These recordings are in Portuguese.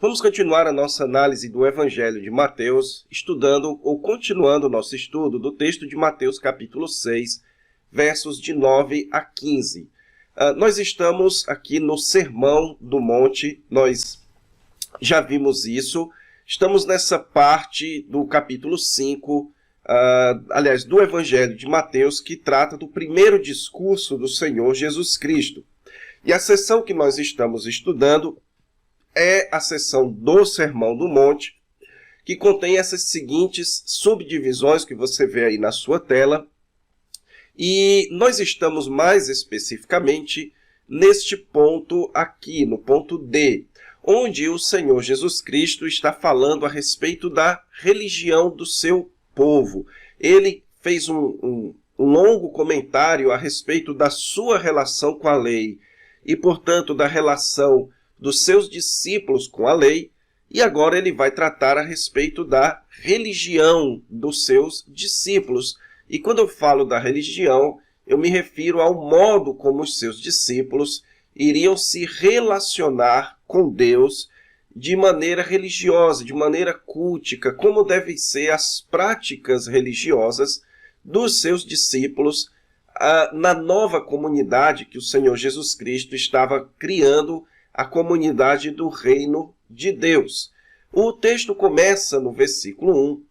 Vamos continuar a nossa análise do Evangelho de Mateus, estudando ou continuando o nosso estudo do texto de Mateus capítulo 6, versos de 9 a 15. Nós estamos aqui no Sermão do Monte, nós já vimos isso, estamos nessa parte do capítulo 5, do Evangelho de Mateus, que trata do primeiro discurso do Senhor Jesus Cristo. E a sessão que nós estamos estudando é a sessão do Sermão do Monte, que contém essas seguintes subdivisões que você vê aí na sua tela. E nós estamos mais especificamente neste ponto aqui, no ponto D, onde o Senhor Jesus Cristo está falando a respeito da religião do seu povo. Ele fez um longo comentário a respeito da sua relação com a lei e, portanto, da relação dos seus discípulos com a lei, e agora ele vai tratar a respeito da religião dos seus discípulos. E quando eu falo da religião, eu me refiro ao modo como os seus discípulos iriam se relacionar com Deus de maneira religiosa, de maneira cultica, como devem ser as práticas religiosas dos seus discípulos na nova comunidade que o Senhor Jesus Cristo estava criando, a comunidade do reino de Deus. O texto começa no versículo 1,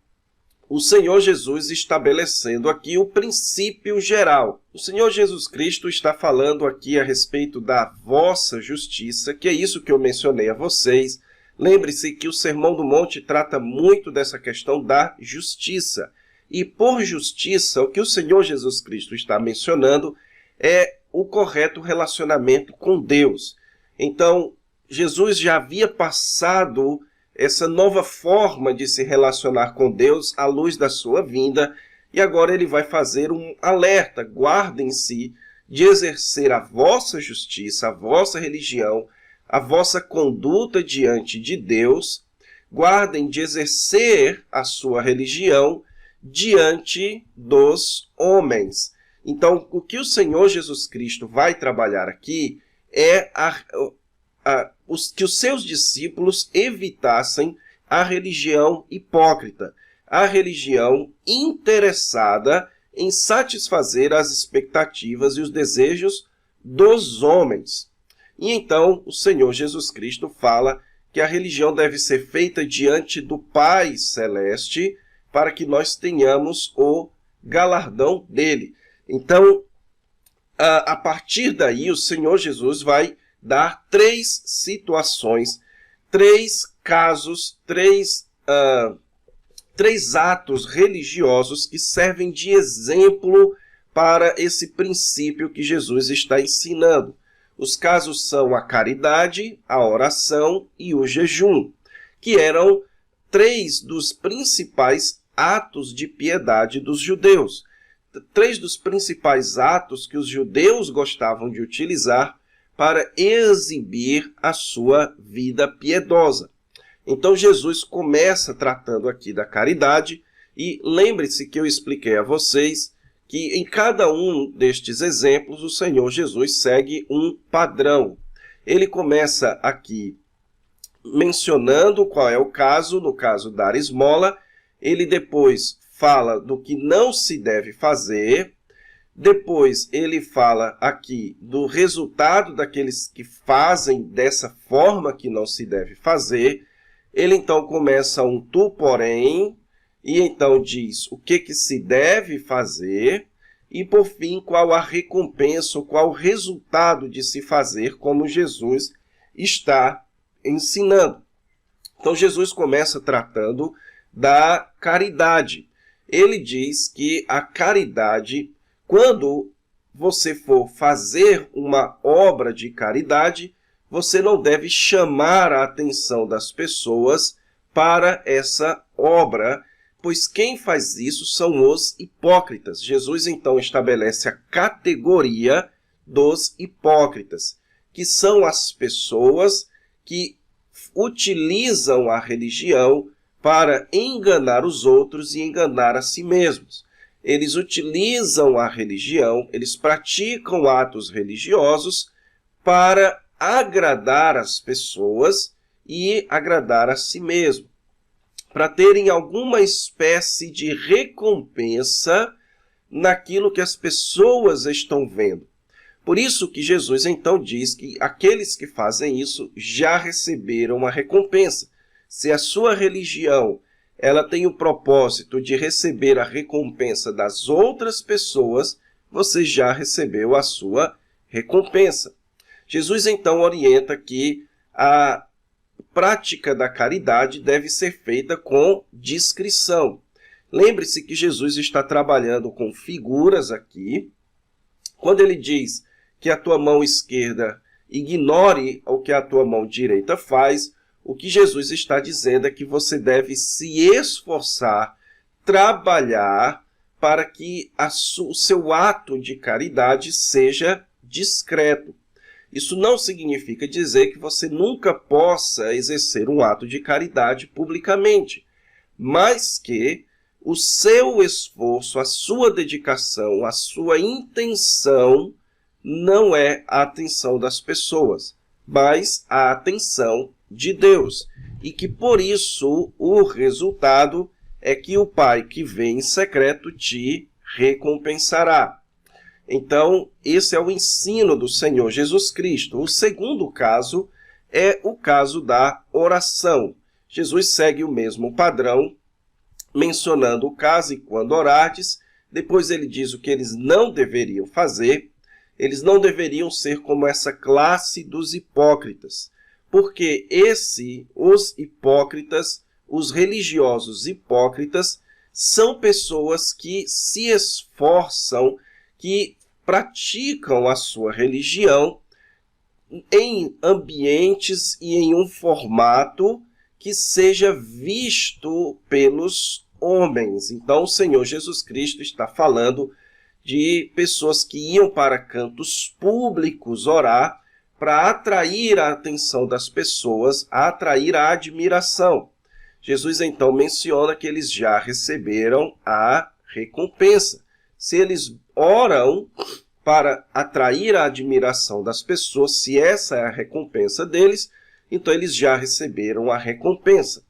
o Senhor Jesus estabelecendo aqui o princípio geral. O Senhor Jesus Cristo está falando aqui a respeito da vossa justiça, que é isso que eu mencionei a vocês. Lembre-se que o Sermão do Monte trata muito dessa questão da justiça. E por justiça, o que o Senhor Jesus Cristo está mencionando é o correto relacionamento com Deus. Então, Jesus já havia passado essa nova forma de se relacionar com Deus à luz da sua vinda, e agora ele vai fazer um alerta: guardem-se de exercer a vossa justiça, a vossa religião, a vossa conduta diante de Deus, guardem de exercer a sua religião diante dos homens. Então, o que o Senhor Jesus Cristo vai trabalhar aqui é que os seus discípulos evitassem a religião hipócrita, a religião interessada em satisfazer as expectativas e os desejos dos homens. E então o Senhor Jesus Cristo fala que a religião deve ser feita diante do Pai Celeste para que nós tenhamos o galardão dele. Então, a partir daí, o Senhor Jesus vai dar três situações, três casos, três atos religiosos que servem de exemplo para esse princípio que Jesus está ensinando. Os casos são a caridade, a oração e o jejum, que eram três dos principais atos de piedade dos judeus. Três dos principais atos que os judeus gostavam de utilizar para exibir a sua vida piedosa. Então Jesus começa tratando aqui da caridade, e lembre-se que eu expliquei a vocês que em cada um destes exemplos o Senhor Jesus segue um padrão. Ele começa aqui mencionando qual é o caso, no caso dar esmola, ele depois fala do que não se deve fazer. Depois ele fala aqui do resultado daqueles que fazem dessa forma que não se deve fazer. Ele então começa um tu, porém, e então diz o que se deve fazer, e por fim qual a recompensa, qual o resultado de se fazer como Jesus está ensinando. Então Jesus começa tratando da caridade. Ele diz que a caridade, quando você for fazer uma obra de caridade, você não deve chamar a atenção das pessoas para essa obra, pois quem faz isso são os hipócritas. Jesus então estabelece a categoria dos hipócritas, que são as pessoas que utilizam a religião para enganar os outros e enganar a si mesmos. Eles utilizam a religião, eles praticam atos religiosos para agradar as pessoas e agradar a si mesmo, para terem alguma espécie de recompensa naquilo que as pessoas estão vendo. Por isso que Jesus então diz que aqueles que fazem isso já receberam uma recompensa. Se a sua religião ela tem o propósito de receber a recompensa das outras pessoas, você já recebeu a sua recompensa. Jesus então orienta que a prática da caridade deve ser feita com discrição. Lembre-se que Jesus está trabalhando com figuras aqui. Quando ele diz que a tua mão esquerda ignore o que a tua mão direita faz, o que Jesus está dizendo é que você deve se esforçar, trabalhar para que o seu ato de caridade seja discreto. Isso não significa dizer que você nunca possa exercer um ato de caridade publicamente, mas que o seu esforço, a sua dedicação, a sua intenção não é a atenção das pessoas, mas a atenção de Deus. E que por isso o resultado é que o Pai que vê em secreto te recompensará. Então, esse é o ensino do Senhor Jesus Cristo. O segundo caso é o caso da oração. Jesus segue o mesmo padrão, mencionando o caso e quando orardes. Depois ele diz o que eles não deveriam fazer. Eles não deveriam ser como essa classe dos hipócritas, porque os hipócritas, os religiosos hipócritas, são pessoas que se esforçam, que praticam a sua religião em ambientes e em um formato que seja visto pelos homens. Então, o Senhor Jesus Cristo está falando de pessoas que iam para cantos públicos orar para atrair a atenção das pessoas, atrair a admiração. Jesus então menciona que eles já receberam a recompensa. Se eles oram para atrair a admiração das pessoas, se essa é a recompensa deles, então eles já receberam a recompensa.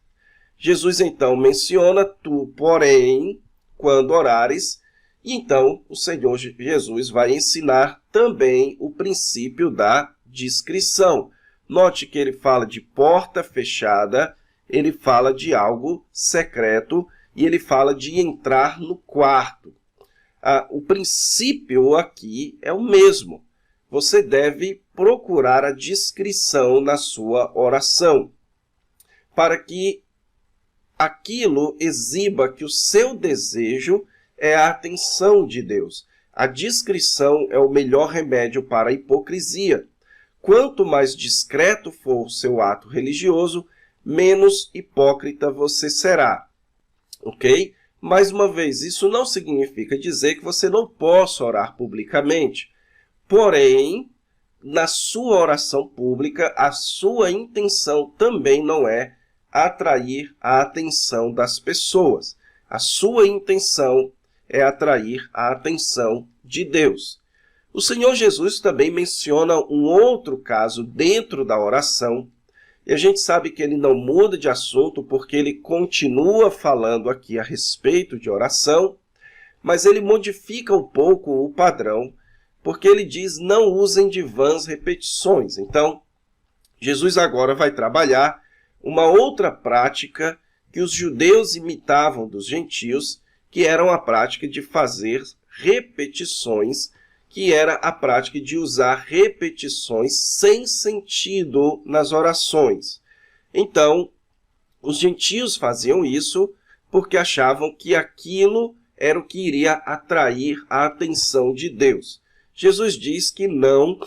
Jesus então menciona, tu, porém, quando orares, e então o Senhor Jesus vai ensinar também o princípio da discrição. Note que ele fala de porta fechada, ele fala de algo secreto e ele fala de entrar no quarto. O princípio aqui é o mesmo. Você deve procurar a discrição na sua oração, para que aquilo exiba que o seu desejo é a atenção de Deus. A discrição é o melhor remédio para a hipocrisia. Quanto mais discreto for o seu ato religioso, menos hipócrita você será. Ok? Mais uma vez, isso não significa dizer que você não possa orar publicamente. Porém, na sua oração pública, a sua intenção também não é atrair a atenção das pessoas. A sua intenção é atrair a atenção de Deus. O Senhor Jesus também menciona um outro caso dentro da oração, e a gente sabe que ele não muda de assunto porque ele continua falando aqui a respeito de oração, mas ele modifica um pouco o padrão, porque ele diz não usem de vãs repetições. Então, Jesus agora vai trabalhar uma outra prática que os judeus imitavam dos gentios, que era a prática de fazer repetições, que era a prática de usar repetições sem sentido nas orações. Então, os gentios faziam isso porque achavam que aquilo era o que iria atrair a atenção de Deus. Jesus diz que não,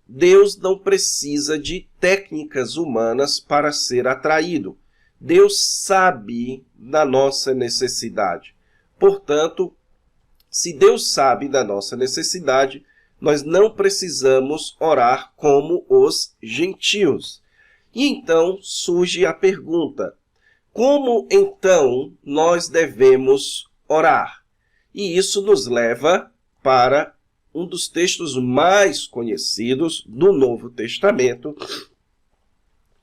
Deus não precisa de técnicas humanas para ser atraído. Deus sabe da nossa necessidade. Portanto, se Deus sabe da nossa necessidade, nós não precisamos orar como os gentios. E então surge a pergunta, como então nós devemos orar? E isso nos leva para um dos textos mais conhecidos do Novo Testamento,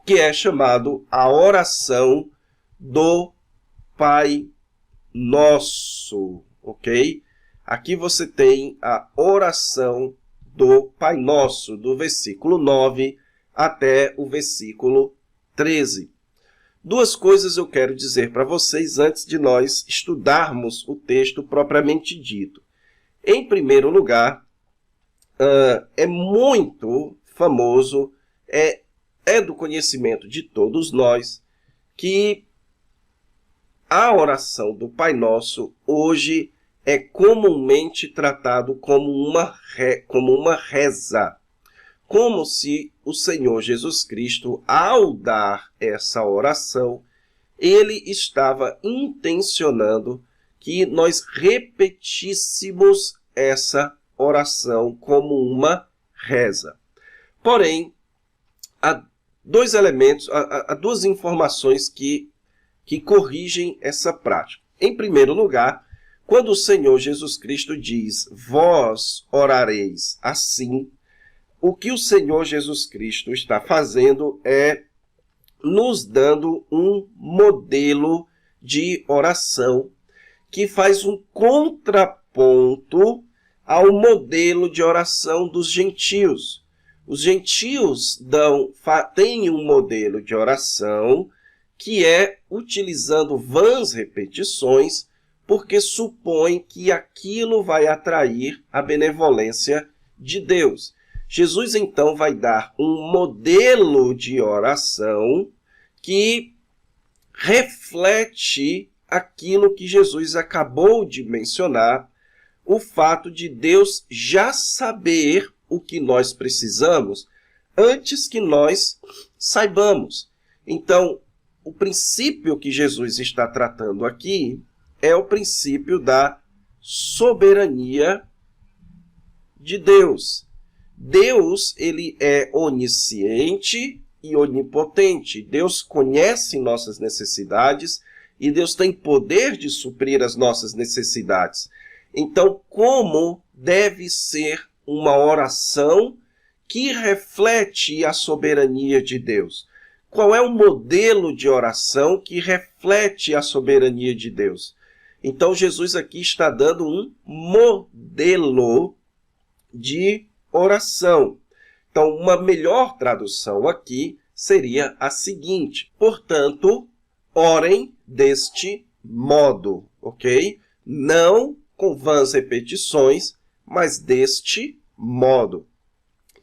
que é chamado a oração do Pai Nosso, ok? Aqui você tem a oração do Pai Nosso, do versículo 9 até o versículo 13. Duas coisas eu quero dizer para vocês antes de nós estudarmos o texto propriamente dito. Em primeiro lugar, é muito famoso, é do conhecimento de todos nós, que a oração do Pai Nosso hoje é comumente tratado como uma reza. Como se o Senhor Jesus Cristo, ao dar essa oração, ele estava intencionando que nós repetíssemos essa oração como uma reza. Porém, há dois elementos, há duas informações que corrigem essa prática. Em primeiro lugar, quando o Senhor Jesus Cristo diz, vós orareis assim, o que o Senhor Jesus Cristo está fazendo é nos dando um modelo de oração que faz um contraponto ao modelo de oração dos gentios. Os gentios têm um modelo de oração que é utilizando vãs repetições, porque supõe que aquilo vai atrair a benevolência de Deus. Jesus, então, vai dar um modelo de oração que reflete aquilo que Jesus acabou de mencionar, o fato de Deus já saber o que nós precisamos antes que nós saibamos. Então, o princípio que Jesus está tratando aqui é o princípio da soberania de Deus. Deus, ele é onisciente e onipotente. Deus conhece nossas necessidades e Deus tem poder de suprir as nossas necessidades. Então, como deve ser uma oração que reflete a soberania de Deus? Qual é o modelo de oração que reflete a soberania de Deus? Então, Jesus aqui está dando um modelo de oração. Então, uma melhor tradução aqui seria a seguinte: portanto, orem deste modo, ok? Não com vãs repetições, mas deste modo.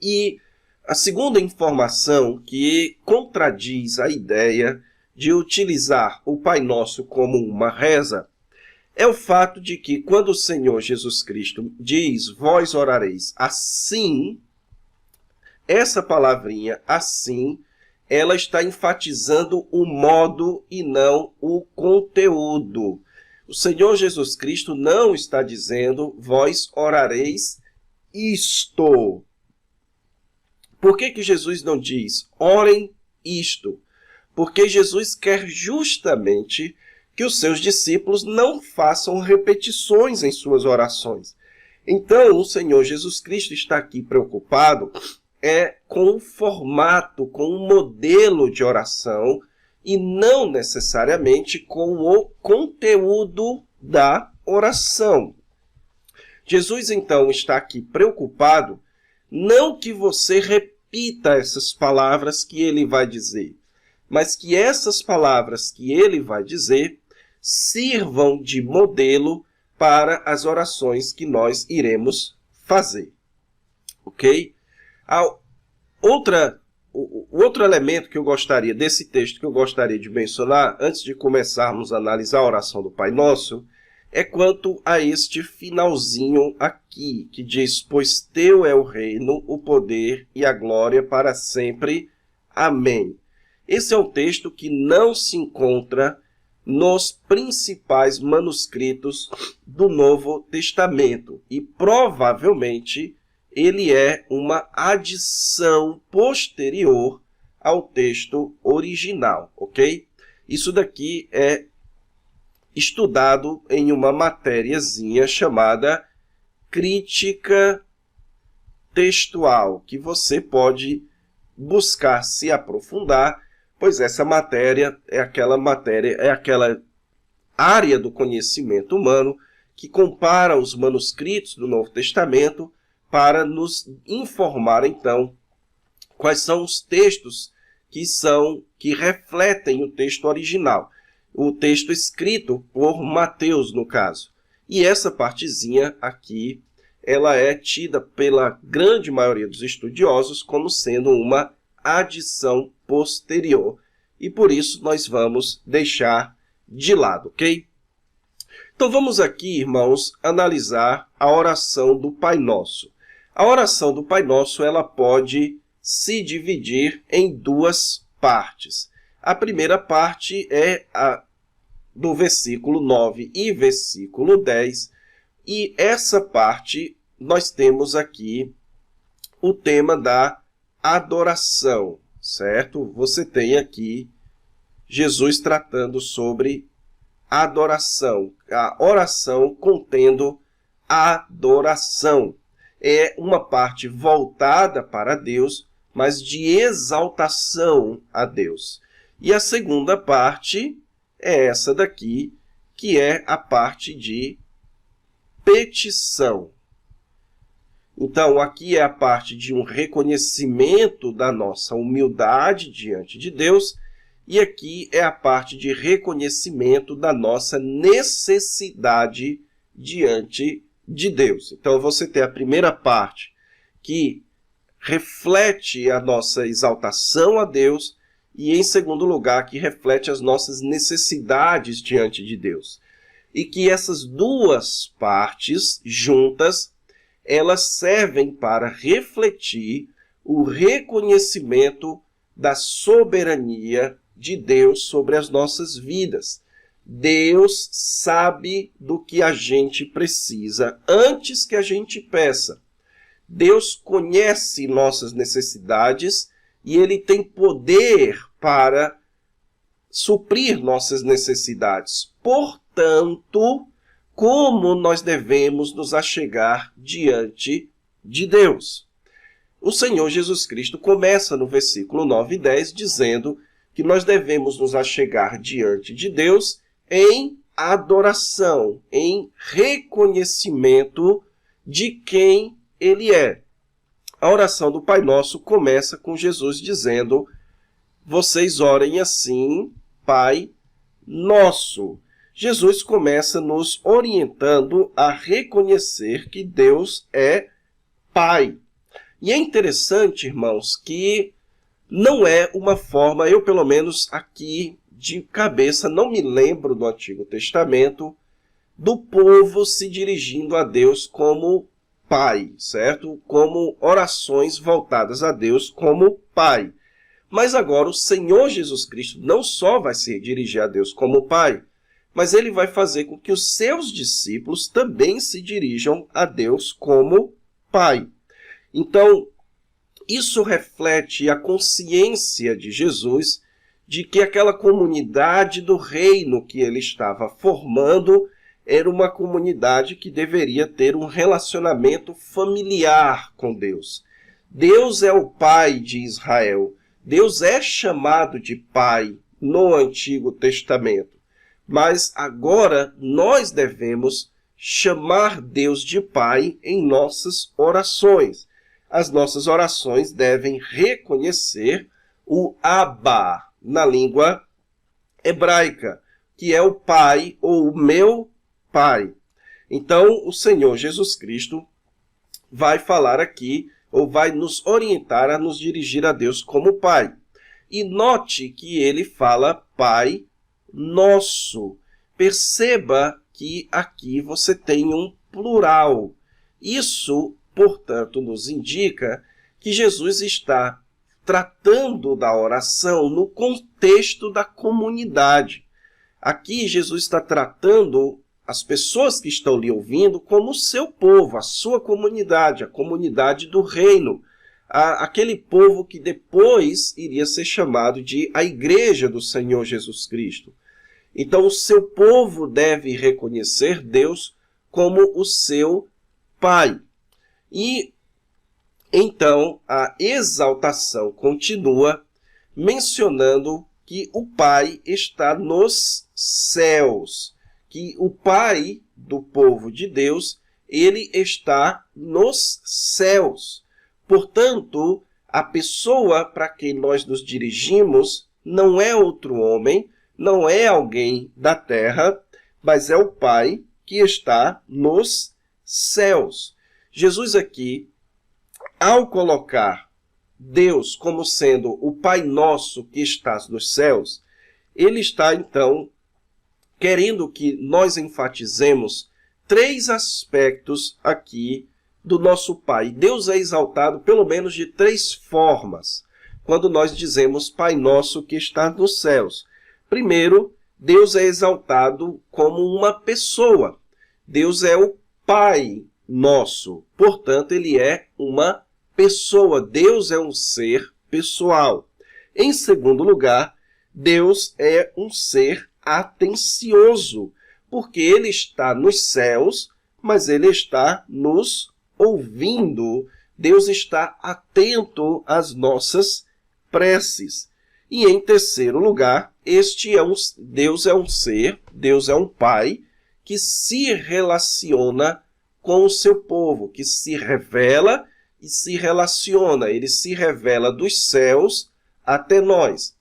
E a segunda informação que contradiz a ideia de utilizar o Pai Nosso como uma reza é o fato de que quando o Senhor Jesus Cristo diz, vós orareis assim, essa palavrinha assim, ela está enfatizando o modo e não o conteúdo. O Senhor Jesus Cristo não está dizendo, vós orareis isto. Por que Jesus não diz, orem isto? Porque Jesus quer justamente que os seus discípulos não façam repetições em suas orações. Então, o Senhor Jesus Cristo está aqui preocupado com o formato, com o modelo de oração e não necessariamente com o conteúdo da oração. Jesus, então, está aqui preocupado não que você repita essas palavras que ele vai dizer, mas que essas palavras que ele vai dizer sirvam de modelo para as orações que nós iremos fazer. Ok? O outro elemento que eu gostaria, desse texto que eu gostaria de mencionar, antes de começarmos a analisar a oração do Pai Nosso, é quanto a este finalzinho aqui, que diz, pois teu é o reino, o poder e a glória para sempre. Amém. Esse é um texto que não se encontra nos principais manuscritos do Novo Testamento e provavelmente ele é uma adição posterior ao texto original, ok? Isso daqui é estudado em uma matériazinha chamada crítica textual, que você pode buscar se aprofundar Pois essa matéria, é aquela área do conhecimento humano que compara os manuscritos do Novo Testamento para nos informar, então, quais são os textos que refletem o texto original, o texto escrito por Mateus, no caso. E essa partezinha aqui, ela é tida pela grande maioria dos estudiosos como sendo uma adição posterior. E por isso nós vamos deixar de lado, ok? Então vamos aqui, irmãos, analisar a oração do Pai Nosso. A oração do Pai Nosso, ela pode se dividir em duas partes. A primeira parte é a do versículo 9 e versículo 10. E essa parte, nós temos aqui o tema da adoração, certo? Você tem aqui Jesus tratando sobre adoração, a oração contendo adoração. É uma parte voltada para Deus, mas de exaltação a Deus. E a segunda parte é essa daqui, que é a parte de petição. Então, aqui é a parte de um reconhecimento da nossa humildade diante de Deus, e aqui é a parte de reconhecimento da nossa necessidade diante de Deus. Então, você tem a primeira parte, que reflete a nossa exaltação a Deus, e em segundo lugar, que reflete as nossas necessidades diante de Deus. E que essas duas partes juntas, elas servem para refletir o reconhecimento da soberania de Deus sobre as nossas vidas. Deus sabe do que a gente precisa antes que a gente peça. Deus conhece nossas necessidades e Ele tem poder para suprir nossas necessidades. Portanto, como nós devemos nos achegar diante de Deus? O Senhor Jesus Cristo começa no versículo 9 e 10 dizendo que nós devemos nos achegar diante de Deus em adoração, em reconhecimento de quem Ele é. A oração do Pai Nosso começa com Jesus dizendo: vocês orem assim, Pai Nosso. Jesus começa nos orientando a reconhecer que Deus é Pai. E é interessante, irmãos, que não é uma forma, eu pelo menos aqui de cabeça não me lembro do Antigo Testamento, do povo se dirigindo a Deus como Pai, certo? Como orações voltadas a Deus como Pai. Mas agora o Senhor Jesus Cristo não só vai se dirigir a Deus como Pai, mas ele vai fazer com que os seus discípulos também se dirijam a Deus como Pai. Então, isso reflete a consciência de Jesus de que aquela comunidade do reino que ele estava formando era uma comunidade que deveria ter um relacionamento familiar com Deus. Deus é o Pai de Israel. Deus é chamado de Pai no Antigo Testamento. Mas agora nós devemos chamar Deus de Pai em nossas orações. As nossas orações devem reconhecer o Abba na língua hebraica, que é o Pai ou o meu Pai. Então, o Senhor Jesus Cristo vai falar aqui, ou vai nos orientar a nos dirigir a Deus como Pai. E note que ele fala Pai Nosso. Perceba que aqui você tem um plural. Isso, portanto, nos indica que Jesus está tratando da oração no contexto da comunidade. Aqui Jesus está tratando as pessoas que estão lhe ouvindo como o seu povo, a sua comunidade, a comunidade do reino, aquele povo que depois iria ser chamado de a Igreja do Senhor Jesus Cristo. Então o seu povo deve reconhecer Deus como o seu Pai. E então a exaltação continua mencionando que o Pai está nos céus, que o Pai do povo de Deus, ele está nos céus. Portanto, a pessoa para quem nós nos dirigimos não é outro homem, não é alguém da terra, mas é o Pai que está nos céus. Jesus aqui, ao colocar Deus como sendo o Pai nosso que está nos céus, ele está, então, querendo que nós enfatizemos 3 aspectos aqui do nosso Pai. Deus é exaltado pelo menos de 3 formas, quando nós dizemos Pai nosso que está nos céus. Primeiro, Deus é exaltado como uma pessoa. Deus é o Pai nosso, portanto, ele é uma pessoa. Deus é um ser pessoal. Em segundo lugar, Deus é um ser atencioso, porque ele está nos céus, mas ele está nos ouvindo. Deus está atento às nossas preces. E em terceiro lugar, Deus é um ser, Deus é um Pai que se relaciona com o seu povo, que se revela e se relaciona. Ele se revela dos céus até nós.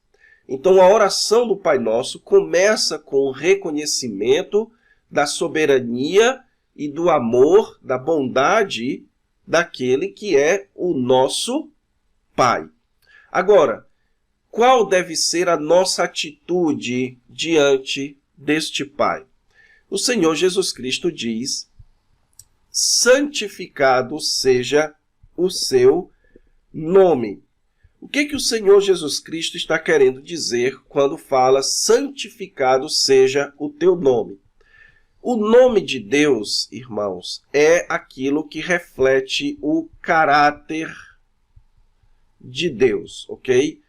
Então, a oração do Pai Nosso começa com o reconhecimento da soberania e do amor, da bondade daquele que é o nosso Pai. Agora, qual deve ser a nossa atitude diante deste Pai? O Senhor Jesus Cristo diz: santificado seja o seu nome. O que o Senhor Jesus Cristo está querendo dizer quando fala santificado seja o teu nome? O nome de Deus, irmãos, é aquilo que reflete o caráter de Deus, ok?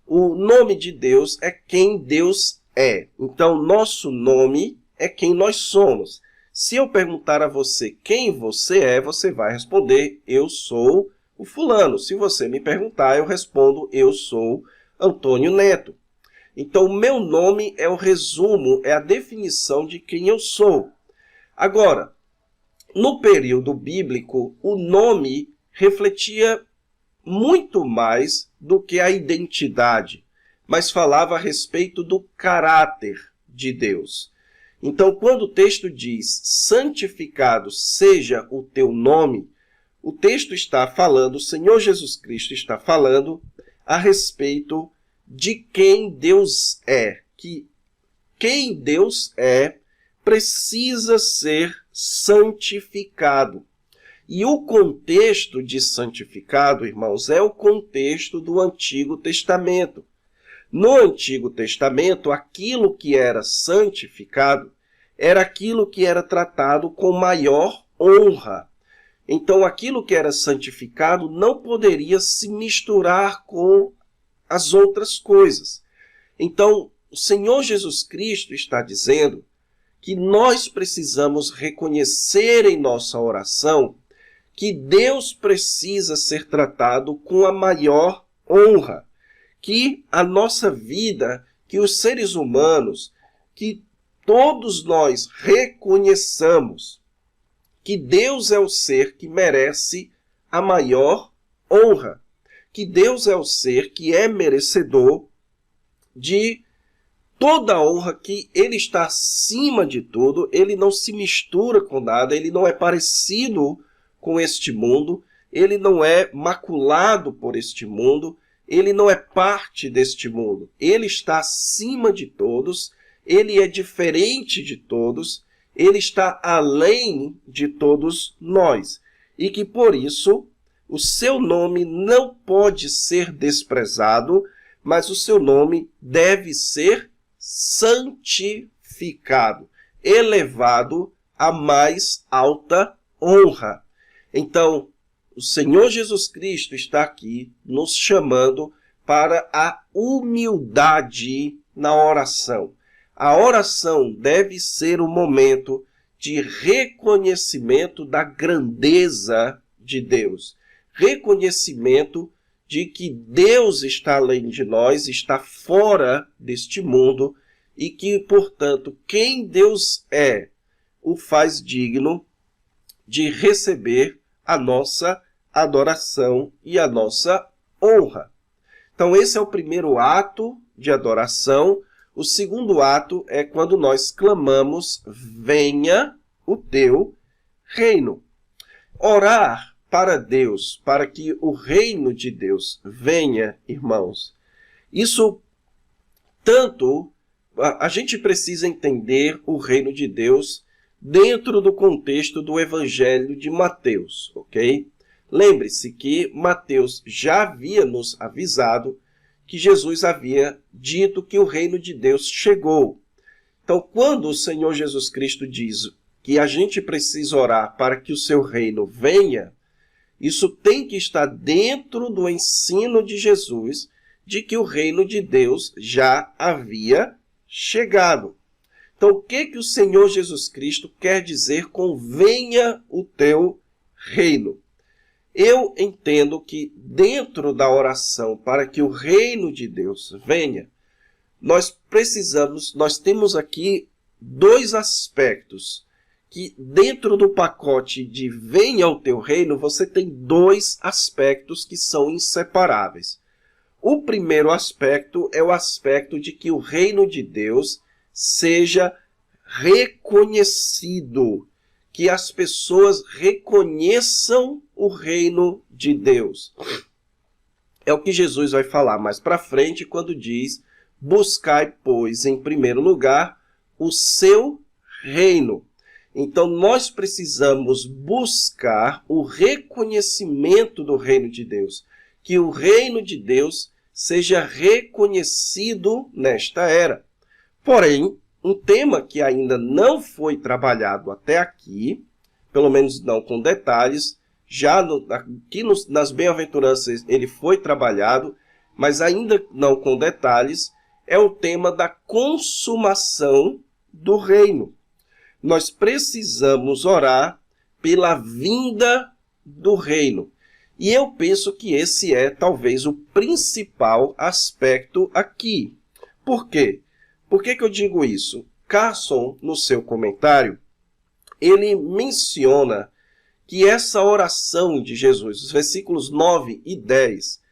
O nome de Deus é quem Deus é. Então, nosso nome é quem nós somos. Se eu perguntar a você quem você é, você vai responder: eu sou o fulano. Se você me perguntar, eu respondo: eu sou Antônio Neto. Então, o meu nome é o resumo, é a definição de quem eu sou. Agora, no período bíblico, o nome refletia muito mais do que a identidade, mas falava a respeito do caráter de Deus. Então, quando o texto diz santificado seja o teu nome, o texto está falando, o Senhor Jesus Cristo está falando a respeito de quem Deus é, que quem Deus é precisa ser santificado. E o contexto de santificado, irmãos, é o contexto do Antigo Testamento. No Antigo Testamento, aquilo que era santificado era aquilo que era tratado com maior honra. Então, aquilo que era santificado não poderia se misturar com as outras coisas. Então, o Senhor Jesus Cristo está dizendo que nós precisamos reconhecer em nossa oração que Deus precisa ser tratado com a maior honra, que a nossa vida, que os seres humanos, que todos nós reconheçamos que Deus é o ser que merece a maior honra, que Deus é o ser que é merecedor de toda a honra, que ele está acima de tudo, ele não se mistura com nada, ele não é parecido com este mundo, ele não é maculado por este mundo, ele não é parte deste mundo. Ele está acima de todos, ele é diferente de todos, ele está além de todos nós. E que por isso o seu nome não pode ser desprezado, mas o seu nome deve ser santificado, elevado à mais alta honra. Então, o Senhor Jesus Cristo está aqui nos chamando para a humildade na oração. A oração deve ser um momento de reconhecimento da grandeza de Deus, reconhecimento de que Deus está além de nós, está fora deste mundo e que, portanto, quem Deus é o faz digno de receber a nossa adoração e a nossa honra. Então, esse é o primeiro ato de adoração. O segundo ato é quando nós clamamos, venha o teu reino. Orar para Deus, para que o reino de Deus venha, irmãos. Isso tanto, a gente precisa entender o reino de Deus dentro do contexto do Evangelho de Mateus, ok? Lembre-se que Mateus já havia nos avisado que Jesus havia dito que o reino de Deus chegou. Então, quando o Senhor Jesus Cristo diz que a gente precisa orar para que o seu reino venha, isso tem que estar dentro do ensino de Jesus de que o reino de Deus já havia chegado. Então, o que o Senhor Jesus Cristo quer dizer com venha o teu reino? Eu entendo que dentro da oração para que o reino de Deus venha, nós temos aqui dois aspectos que dentro do pacote de venha o teu reino, você tem dois aspectos que são inseparáveis. O primeiro aspecto é o aspecto de que o reino de Deus seja reconhecido, que as pessoas reconheçam o reino de Deus. É o que Jesus vai falar mais para frente quando diz, buscai, pois, em primeiro lugar, o seu reino. Então, nós precisamos buscar o reconhecimento do reino de Deus, que o reino de Deus seja reconhecido nesta era. Porém, um tema que ainda não foi trabalhado até aqui, pelo menos não com detalhes, já aqui nas bem-aventuranças ele foi trabalhado, mas ainda não com detalhes, é o tema da consumação do reino. Nós precisamos orar pela vinda do reino. E eu penso que esse é talvez o principal aspecto aqui. Por quê? Por que eu digo isso? Carson, no seu comentário, ele menciona que essa oração de Jesus, os versículos 9 e 10,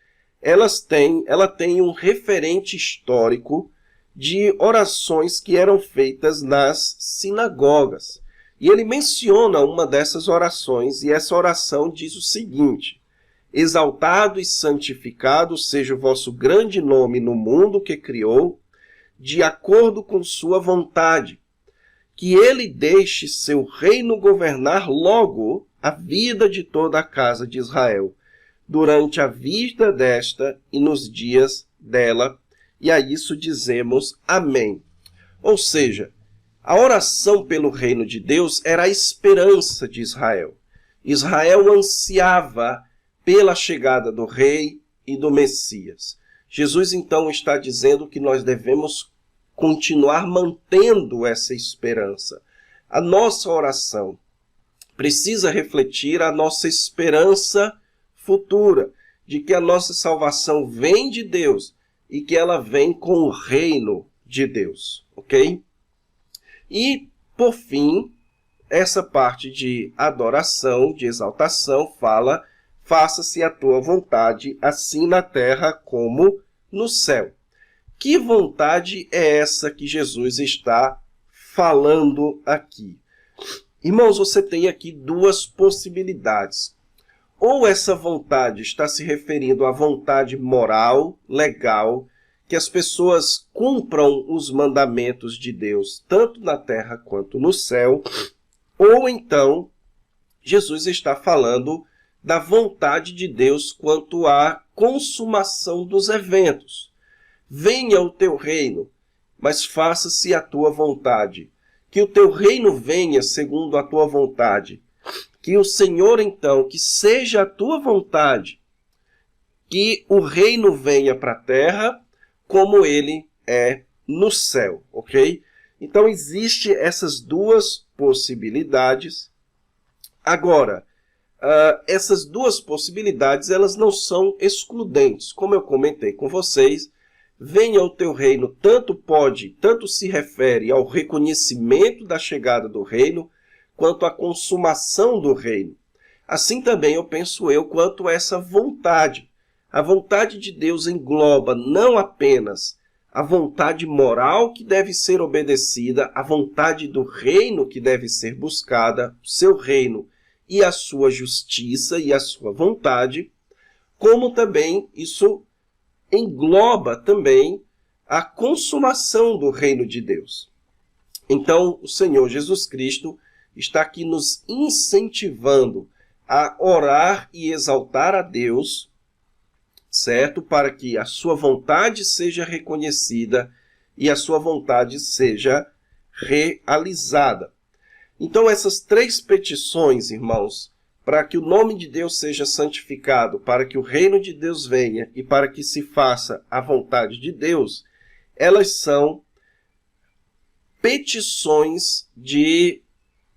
ela tem um referente histórico de orações que eram feitas nas sinagogas. E ele menciona uma dessas orações, e essa oração diz o seguinte: exaltado e santificado seja o vosso grande nome no mundo que criou, de acordo com sua vontade, que ele deixe seu reino governar logo a vida de toda a casa de Israel, durante a vida desta e nos dias dela, e a isso dizemos amém. Ou seja, a oração pelo reino de Deus era a esperança de Israel. Israel ansiava pela chegada do rei e do Messias. Jesus então está dizendo que nós devemos continuar mantendo essa esperança. A nossa oração precisa refletir a nossa esperança futura, de que a nossa salvação vem de Deus e que ela vem com o reino de Deus, ok? E, por fim, essa parte de adoração, de exaltação, fala, faça-se a tua vontade, assim na terra como no céu. Que vontade é essa que Jesus está falando aqui? Irmãos, você tem aqui duas possibilidades. Ou essa vontade está se referindo à vontade moral, legal, que as pessoas cumpram os mandamentos de Deus, tanto na terra quanto no céu, ou então Jesus está falando da vontade de Deus quanto à consumação dos eventos. Venha o teu reino, mas faça-se a tua vontade. Que o teu reino venha segundo a tua vontade. Que o Senhor, então, que seja a tua vontade, que o reino venha para a terra como ele é no céu, ok? Então, existem essas duas possibilidades. Agora, essas duas possibilidades elas não são excludentes. Como eu comentei com vocês, venha o teu reino tanto se refere ao reconhecimento da chegada do reino, quanto à consumação do reino. Assim também eu penso quanto a essa vontade. A vontade de Deus engloba não apenas a vontade moral que deve ser obedecida, a vontade do reino que deve ser buscada, o seu reino e a sua justiça e a sua vontade, como também isso engloba também a consumação do reino de Deus. Então, o Senhor Jesus Cristo está aqui nos incentivando a orar e exaltar a Deus, certo? Para que a sua vontade seja reconhecida e a sua vontade seja realizada. Então, essas três petições, irmãos, para que o nome de Deus seja santificado, para que o reino de Deus venha e para que se faça a vontade de Deus, elas são petições de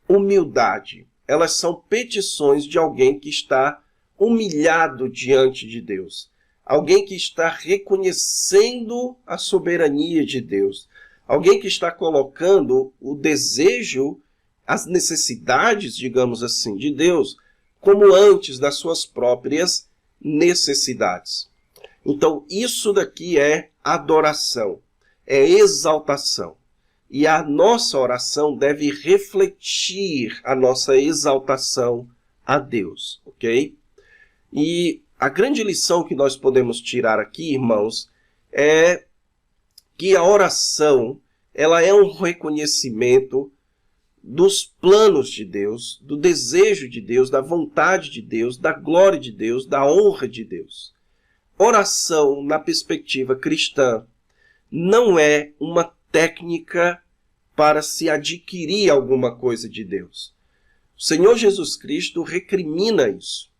humildade. Elas são petições de alguém que está humilhado diante de Deus. Alguém que está reconhecendo a soberania de Deus. Alguém que está colocando o desejo, as necessidades, digamos assim, de Deus, como antes das suas próprias necessidades. Então, isso daqui é adoração, é exaltação. E a nossa oração deve refletir a nossa exaltação a Deus, ok? E a grande lição que nós podemos tirar aqui, irmãos, é que a oração, ela é um reconhecimento dos planos de Deus, do desejo de Deus, da vontade de Deus, da glória de Deus, da honra de Deus. Oração, na perspectiva cristã, não é uma técnica para se adquirir alguma coisa de Deus. O Senhor Jesus Cristo recrimina isso.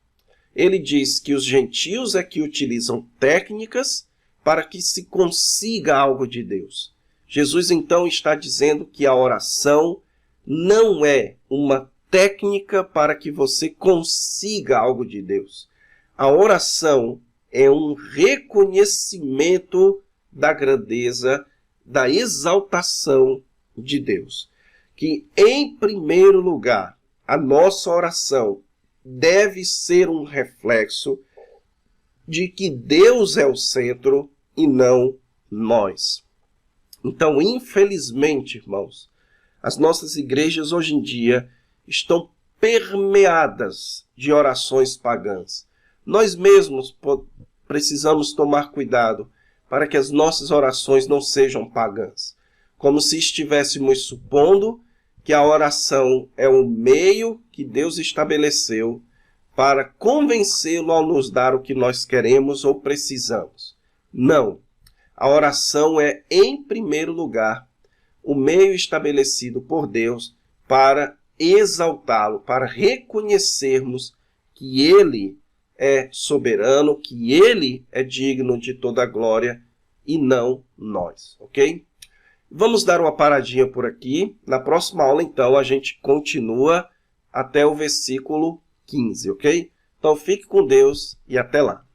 Ele diz que os gentios é que utilizam técnicas para que se consiga algo de Deus. Jesus então está dizendo que a oração não é uma técnica para que você consiga algo de Deus. A oração é um reconhecimento da grandeza, da exaltação de Deus. Que, em primeiro lugar, a nossa oração deve ser um reflexo de que Deus é o centro e não nós. Então, infelizmente, irmãos, as nossas igrejas hoje em dia estão permeadas de orações pagãs. Nós mesmos precisamos tomar cuidado para que as nossas orações não sejam pagãs. Como se estivéssemos supondo que a oração é um meio que Deus estabeleceu para convencê-lo a nos dar o que nós queremos ou precisamos. Não. A oração é, em primeiro lugar, o meio estabelecido por Deus para exaltá-lo, para reconhecermos que Ele é soberano, que Ele é digno de toda a glória e não nós, ok? Vamos dar uma paradinha por aqui. Na próxima aula, então, a gente continua até o versículo 15, ok? Então, fique com Deus e até lá.